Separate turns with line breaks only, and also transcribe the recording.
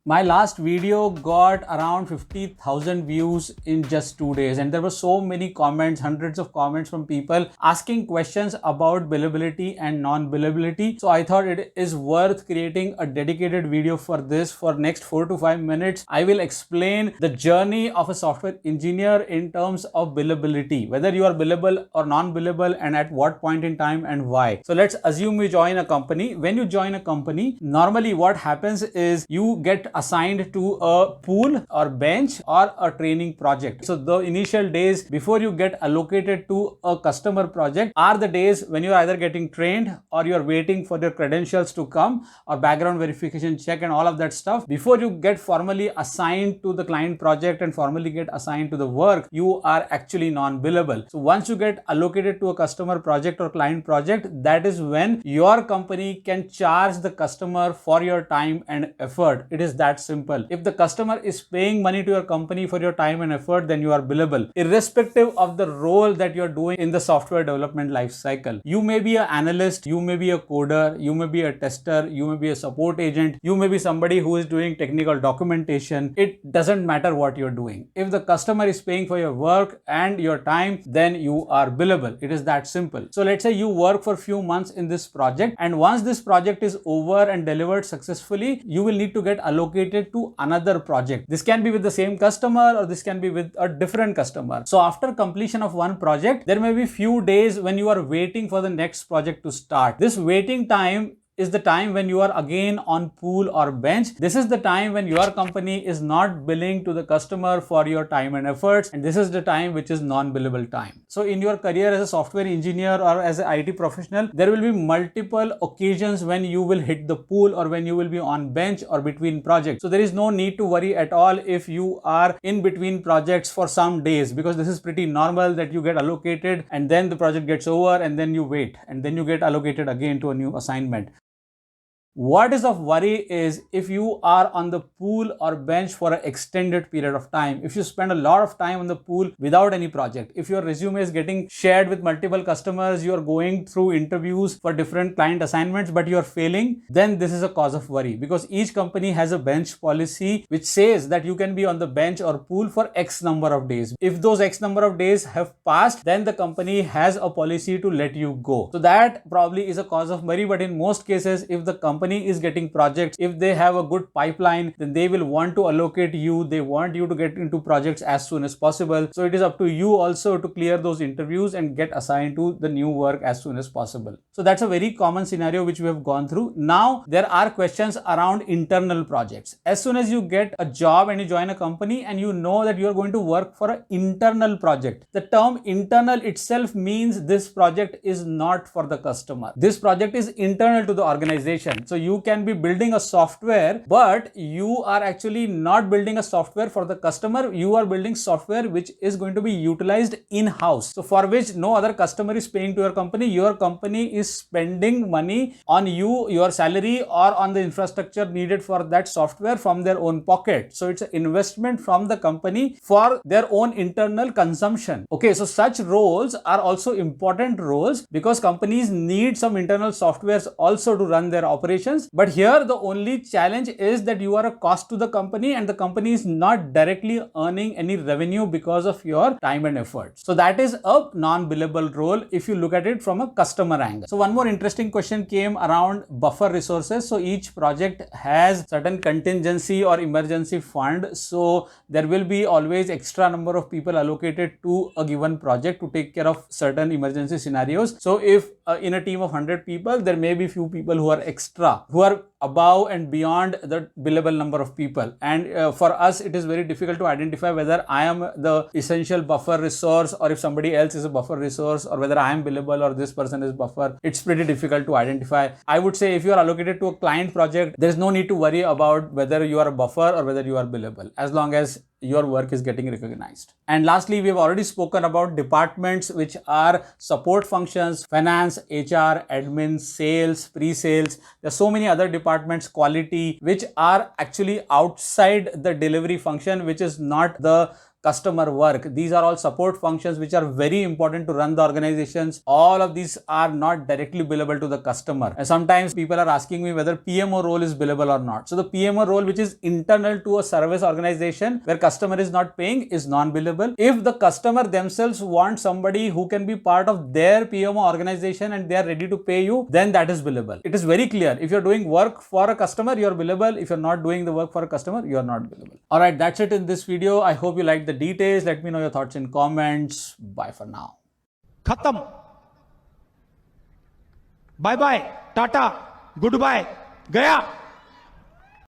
My last video got around 50,000 views in just 2 days, and there were so many comments, hundreds of comments from people asking questions about billability and non-billability. So I thought it is worth creating a dedicated video for this. For next 4 to 5 minutes, I will explain the journey of a software engineer in terms of billability, whether you are billable or non-billable, and at what point in time and why. So let's assume you join a company. When you join a company, normally what happens is you get assigned to a pool or bench or a training project. So the initial days before you get allocated to a customer project are the days when you are either getting trained or you are waiting for your credentials to come or background verification check and all of that stuff. Before you get formally assigned to the client project and formally get assigned to the work, you are actually non-billable. So once you get allocated to a customer project or client project, that is when your company can charge the customer for your time and effort. It is that simple. If the customer is paying money to your company for your time and effort, then you are billable, irrespective of the role that you're doing in the software development life cycle. You may be an analyst, you may be a coder, you may be a tester, you may be a support agent, you may be somebody who is doing technical documentation. It doesn't matter what you're doing. If the customer is paying for your work and your time, then you are billable. It is that simple. So let's say you work for a few months in this project, and once this project is over and delivered successfully, you will need to get allocated to another project. This can be with the same customer or this can be with a different customer. So after completion of one project, there may be few days when you are waiting for the next project to start. This waiting time is the time when you are again on pool or bench. This is the time when your company is not billing to the customer for your time and efforts, and this is the time which is non-billable time. So in your career as a software engineer or as an IT professional, there will be multiple occasions when you will hit the pool or when you will be on bench or between projects. So there is no need to worry at all if you are in between projects for some days, because this is pretty normal that you get allocated and then the project gets over and then you wait and then you get allocated again to a new assignment. What is of worry is if you are on the pool or bench for an extended period of time, if you spend a lot of time on the pool without any project, if your resume is getting shared with multiple customers, you are going through interviews for different client assignments, but you are failing, then this is a cause of worry, because each company has a bench policy which says that you can be on the bench or pool for X number of days. If those X number of days have passed, then the company has a policy to let you go. So that probably is a cause of worry, but in most cases, if the company is getting projects, if they have a good pipeline, then they will want to allocate you. They want you to get into projects as soon as possible. So it is up to you also to clear those interviews and get assigned to the new work as soon as possible. So that's a very common scenario which we have gone through. Now there are questions around internal projects. As soon as you get a job and you join a company and you know that you are going to work for an internal project, the term internal itself means this project is not for the customer. This project is internal to the organization. So you can be building a software, but you are actually not building a software for the customer. You are building software which is going to be utilized in-house. So for which no other customer is paying to your company. Your company is spending money on you, your salary, or on the infrastructure needed for that software from their own pocket. So it's an investment from the company for their own internal consumption. Okay, so such roles are also important roles because companies need some internal softwares also to run their operations. But here the only challenge is that you are a cost to the company and the company is not directly earning any revenue because of your time and effort. So that is a non-billable role if you look at it from a customer angle. So one more interesting question came around buffer resources. So each project has certain contingency or emergency fund. So there will be always extra number of people allocated to a given project to take care of certain emergency scenarios. So if in a team of 100 people, there may be few people who are extra, who are above and beyond the billable number of people. And for us, it is very difficult to identify whether I am the essential buffer resource or if somebody else is a buffer resource, or whether I am billable or this person is buffer. It's pretty difficult to identify. I would say if you are allocated to a client project, there is no need to worry about whether you are a buffer or whether you are billable, as long as your work is getting recognized. And lastly, we have already spoken about departments which are support functions, finance, HR, admin, sales, pre-sales. There are so many other departments, quality, which are actually outside the delivery function, which is not the customer work. These are all support functions which are very important to run the organizations. All of these are not directly billable to the customer. And sometimes people are asking me whether PMO role is billable or not. So the PMO role, which is internal to a service organization where customer is not paying, is non-billable. If the customer themselves want somebody who can be part of their PMO organization and they are ready to pay you, then that is billable. It is very clear. If you're doing work for a customer, you're billable. If you're not doing the work for a customer, you're not billable. All right, that's it in this video. I hope you liked the details. Let me know your thoughts in comments. Bye for now.
खत्म. Bye bye, tata, goodbye, गया.